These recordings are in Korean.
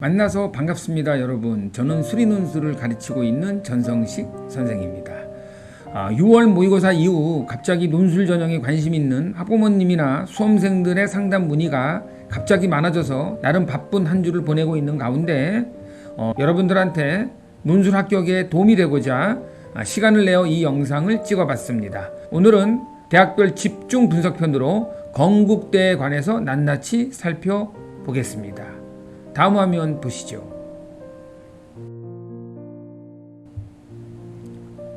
만나서 반갑습니다, 여러분. 저는 수리논술을 가르치고 있는 전성식 선생입니다. 6월 모의고사 이후 갑자기 논술 전형에 관심 있는 학부모님이나 수험생들의 상담 문의가 갑자기 많아져서 나름 바쁜 한 주를 보내고 있는 가운데 여러분들한테 논술 합격에 도움이 되고자 시간을 내어 이 영상을 찍어봤습니다. 오늘은 대학별 집중 분석편으로 건국대에 관해서 낱낱이 살펴보겠습니다. 다음 화면 보시죠.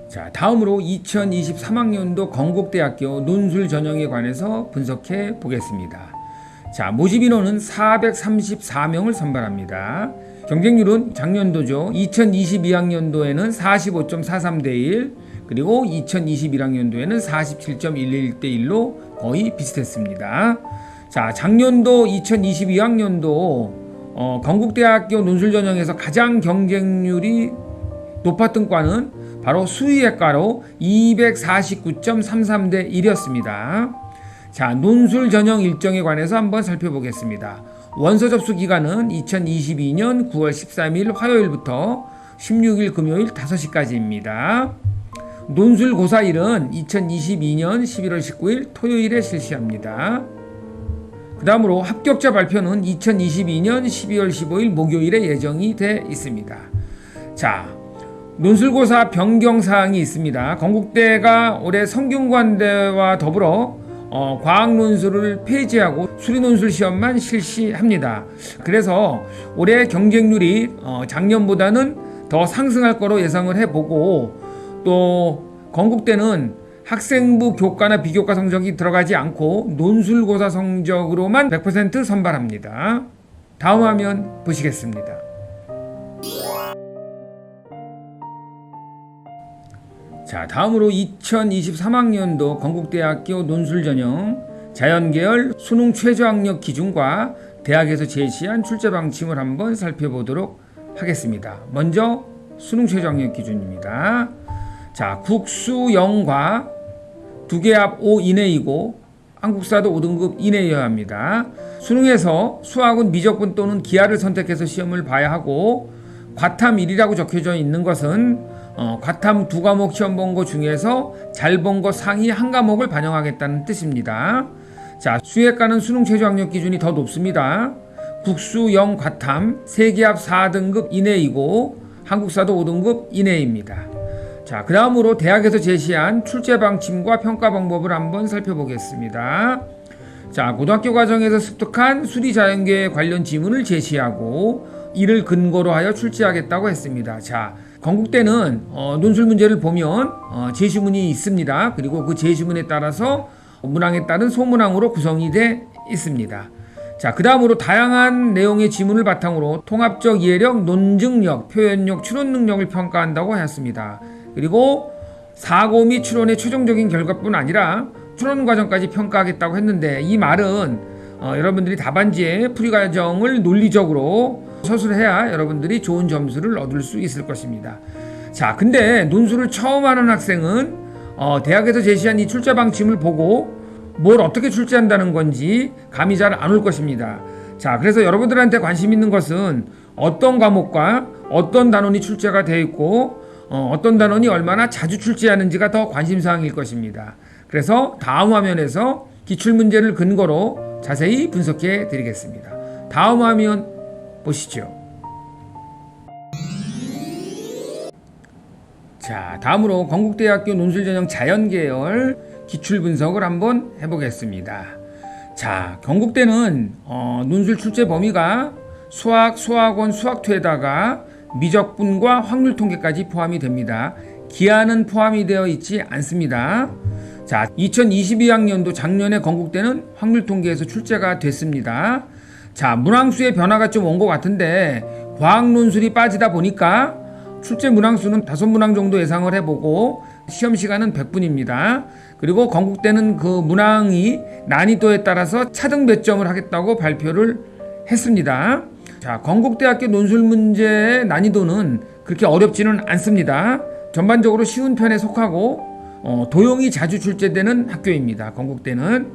자, 다음으로 2023학년도 건국대학교 논술 전형에 관해서 분석해 보겠습니다. 자, 모집 인원은 434명을 선발합니다. 경쟁률은 작년도죠. 2022학년도에는 45.43대 1, 그리고 2021학년도에는 47.111대 1로 거의 비슷했습니다. 자, 작년도 2022학년도 건국대학교 논술 전형에서 가장 경쟁률이 높았던 과는 바로 수의학과로 249.33대 1이었습니다. 자, 논술 전형 일정에 관해서 한번 살펴보겠습니다. 원서 접수 기간은 2022년 9월 13일 화요일부터 16일 금요일 5시까지입니다. 논술 고사일은 2022년 11월 19일 토요일에 실시합니다. 그 다음으로 합격자 발표는 2022년 12월 15일 목요일에 예정이 돼 있습니다. 자, 논술고사 변경사항이 있습니다. 건국대가 올해 성균관대와 더불어 과학논술을 폐지하고 수리논술 시험만 실시합니다. 그래서 올해 경쟁률이 작년보다는 더 상승할 거로 예상을 해보고, 또 건국대는 학생부 교과나 비교과 성적이 들어가지 않고 논술고사 성적으로만 100% 선발합니다. 다음 화면 보시겠습니다. 자, 다음으로 2023학년도 건국대학교 논술 전형 자연계열 수능 최저학력 기준과 대학에서 제시한 출제 방침을 한번 살펴보도록 하겠습니다. 먼저 수능 최저학력 기준입니다. 자, 국수 0과 2개 합 5 이내이고 한국사도 5등급 이내여야 합니다. 수능에서 수학은 미적분 또는 기하를 선택해서 시험을 봐야 하고, 과탐 1이라고 적혀져 있는 것은 과탐 2과목 시험 본 거 중에서 잘 본 거 상위 한 과목을 반영하겠다는 뜻입니다. 자, 수의학과는 수능 최저학력 기준이 더 높습니다. 국수 0 과탐 3개 합 4등급 이내이고 한국사도 5등급 이내입니다. 자, 그 다음으로 대학에서 제시한 출제 방침과 평가 방법을 한번 살펴보겠습니다. 자, 고등학교 과정에서 습득한 수리 자연계에 관련 지문을 제시하고 이를 근거로 하여 출제하겠다고 했습니다. 자, 건국대는 논술 문제를 보면 제시문이 있습니다. 그리고 그 제시문에 따라서 문항에 따른 소문항으로 구성이 돼 있습니다. 자, 그 다음으로 다양한 내용의 지문을 바탕으로 통합적 이해력, 논증력, 표현력, 추론 능력을 평가한다고 하였습니다. 그리고 사고 및 추론의 최종적인 결과뿐 아니라 추론 과정까지 평가하겠다고 했는데, 이 말은 여러분들이 답안지에 풀이 과정을 논리적으로 서술해야 여러분들이 좋은 점수를 얻을 수 있을 것입니다. 자, 근데 논술을 처음 하는 학생은 대학에서 제시한 이 출제 방침을 보고 뭘 어떻게 출제한다는 건지 감이 잘 안 올 것입니다. 자, 그래서 여러분들한테 관심 있는 것은 어떤 과목과 어떤 단원이 출제가 되어 있고 어떤 단원이 얼마나 자주 출제하는지가 더 관심사항일 것입니다. 그래서 다음 화면에서 기출문제를 근거로 자세히 분석해 드리겠습니다. 다음 화면 보시죠. 자, 다음으로 건국대학교 논술전형 자연계열 기출분석을 한번 해보겠습니다. 자, 건국대는 논술 출제 범위가 수학, 수학원, 수학2에다가 미적분과 확률 통계까지 포함이 됩니다. 기하는 포함이 되어 있지 않습니다. 자, 2022학년도 작년에 건국대는 확률 통계에서 출제가 됐습니다. 자, 문항수의 변화가 좀 온 것 같은데 과학 논술이 빠지다 보니까 출제 문항수는 5문항 정도 예상을 해보고 시험 시간은 100분입니다. 그리고 건국대는 그 문항이 난이도에 따라서 차등 몇 점을 하겠다고 발표를 했습니다. 자, 건국대학교 논술 문제의 난이도는 그렇게 어렵지는 않습니다. 전반적으로 쉬운 편에 속하고 도용이 자주 출제되는 학교입니다. 건국대는.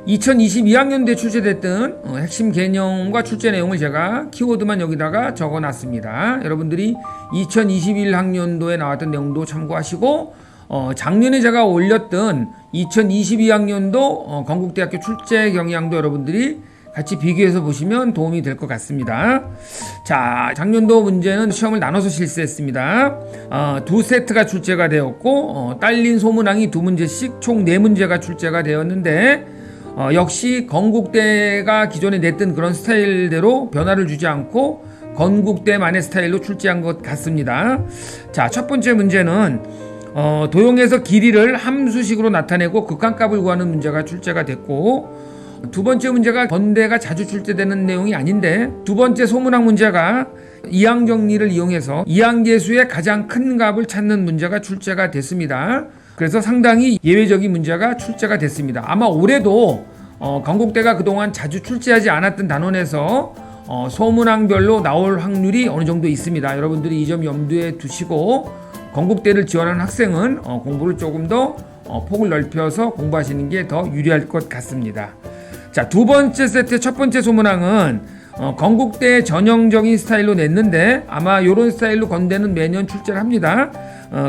2022학년도에 출제됐던 핵심 개념과 출제 내용을 제가 키워드만 여기다가 적어놨습니다. 여러분들이 2021학년도에 나왔던 내용도 참고하시고 작년에 제가 올렸던 2022학년도 건국대학교 출제 경향도 여러분들이 같이 비교해서 보시면 도움이 될 것 같습니다. 자, 작년도 문제는 시험을 나눠서 실시했습니다. 두 세트가 출제가 되었고 딸린 소문항이 두 문제씩 총 4문제가 출제가 되었는데 역시 건국대가 기존에 냈던 그런 스타일대로 변화를 주지 않고 건국대만의 스타일로 출제한 것 같습니다. 자, 첫 번째 문제는 도형에서 길이를 함수식으로 나타내고 극한값을 구하는 문제가 출제가 됐고, 두 번째 문제가 건대가 자주 출제되는 내용이 아닌데 두 번째 소문항 문제가 이항 정리를 이용해서 이항계수의 가장 큰 값을 찾는 문제가 출제가 됐습니다. 그래서 상당히 예외적인 문제가 출제가 됐습니다. 아마 올해도 건국대가 그동안 자주 출제하지 않았던 단원에서 소문항별로 나올 확률이 어느 정도 있습니다. 여러분들이 이 점 염두에 두시고 건국대를 지원하는 학생은 공부를 조금 더 폭을 넓혀서 공부하시는 게 더 유리할 것 같습니다. 자, 두 번째 세트의 첫 번째 소문항은 건국대 전형적인 스타일로 냈는데 아마 이런 스타일로 건대는 매년 출제를 합니다.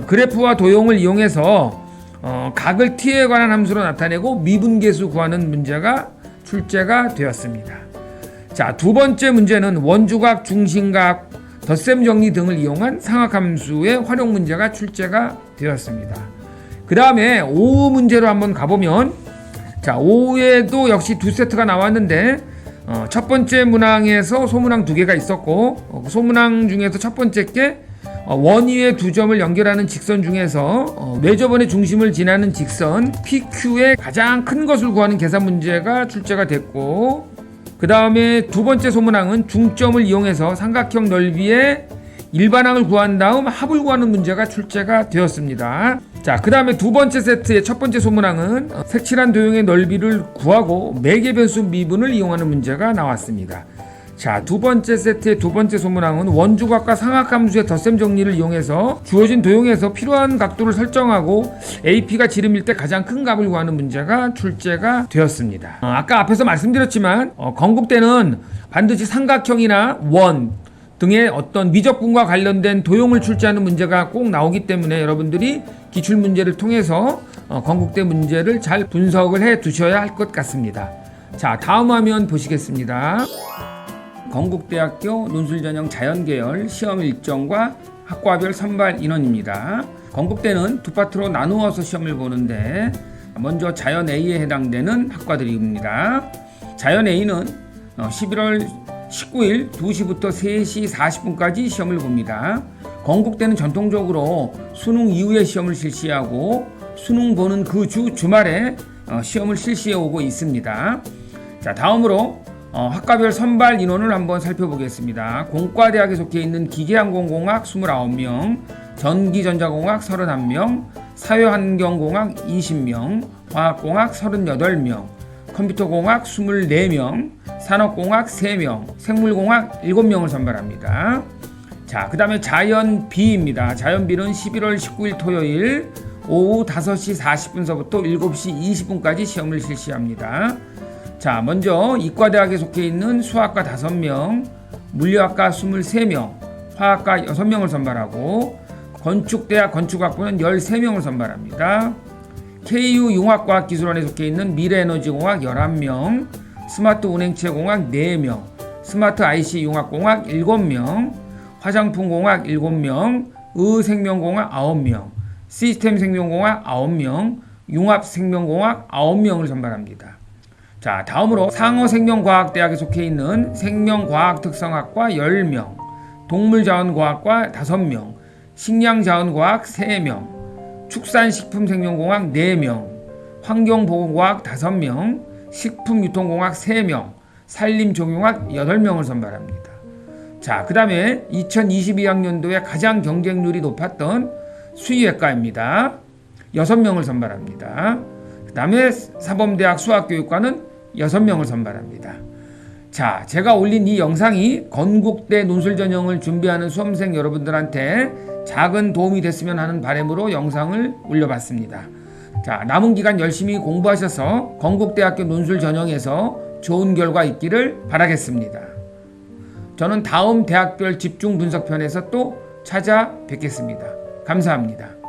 그래프와 도형을 이용해서 각을 t에 관한 함수로 나타내고 미분계수 구하는 문제가 출제가 되었습니다. 자, 두 번째 문제는 원주각, 중심각, 덧셈 정리 등을 이용한 상학함수의 활용 문제가 출제가 되었습니다. 그 다음에 5 문제로 한번 가보면, 자, 5에도 역시 두 세트가 나왔는데 첫 번째 문항에서 소문항 2개가 있었고 소문항 중에서 첫 번째 게 원위의 두 점을 연결하는 직선 중에서 외접원의 중심을 지나는 직선 PQ의 가장 큰 것을 구하는 계산 문제가 출제가 됐고, 그 다음에 두 번째 소문항은 중점을 이용해서 삼각형 넓이의 일반항을 구한 다음 합을 구하는 문제가 출제가 되었습니다. 자, 그 다음에 두 번째 세트의 첫 번째 소문항은 색칠한 도형의 넓이를 구하고 매개 변수 미분을 이용하는 문제가 나왔습니다. 자, 두 번째 세트의 두 번째 소문항은 원주각과 상학함수의 덧셈 정리를 이용해서 주어진 도형에서 필요한 각도를 설정하고 AP가 지름일 때 가장 큰 값을 구하는 문제가 출제가 되었습니다. 아까 앞에서 말씀드렸지만 건국대는 반드시 삼각형이나 원 등의 어떤 미적분과 관련된 도형을 출제하는 문제가 꼭 나오기 때문에 여러분들이 기출문제를 통해서 건국대 문제를 잘 분석을 해 두셔야 할 것 같습니다. 자, 다음 화면 보시겠습니다. 건국대학교 논술전형 자연계열 시험 일정과 학과별 선발 인원입니다. 건국대는 두 파트로 나누어서 시험을 보는데 먼저 자연 A에 해당되는 학과들입니다. 자연 A는 11월 19일 2시부터 3시 40분까지 시험을 봅니다. 건국대는 전통적으로 수능 이후에 시험을 실시하고 수능 보는 그 주말에 시험을 실시해 오고 있습니다. 자, 다음으로 학과별 선발 인원을 한번 살펴보겠습니다. 공과대학에 속해 있는 기계항공공학 29명, 전기전자공학 31명, 사회환경공학 20명, 화학공학 38명, 컴퓨터공학 24명, 산업공학 3명, 생물공학 7명을 선발합니다. 자, 그 다음에 자연 B입니다. 자연 B는 11월 19일 토요일 오후 5시 40분서부터 7시 20분까지 시험을 실시합니다. 자, 먼저 이과대학에 속해 있는 수학과 5명, 물리학과 23명, 화학과 6명을 선발하고 건축대학 건축학부는 13명을 선발합니다. KU 융합과학기술원에 속해 있는 미래에너지공학 11명, 스마트 운행체공학 4명, 스마트 IC 융합공학 7명, 화장품공학 7명, 의생명공학 9명, 시스템 생명공학 9명, 융합생명공학 9명을 선발합니다. 자, 다음으로 상어생명과학대학에 속해 있는 생명과학특성학과 10명, 동물자원과학과 5명, 식량자원과학 3명, 축산식품생명공학 4명, 환경보건과학 5명, 식품유통공학 3명, 산림종용학 8명을 선발합니다. 자, 그 다음에 2022학년도에 가장 경쟁률이 높았던 수의외과입니다. 6명을 선발합니다. 그 다음에 사범대학 수학교육과는 6명을 선발합니다. 자, 제가 올린 이 영상이 건국대 논술전형을 준비하는 수험생 여러분들한테 작은 도움이 됐으면 하는 바람으로 영상을 올려봤습니다. 자, 남은 기간 열심히 공부하셔서 건국대학교 논술 전형에서 좋은 결과 있기를 바라겠습니다. 저는 다음 대학별 집중 분석편에서 또 찾아뵙겠습니다. 감사합니다.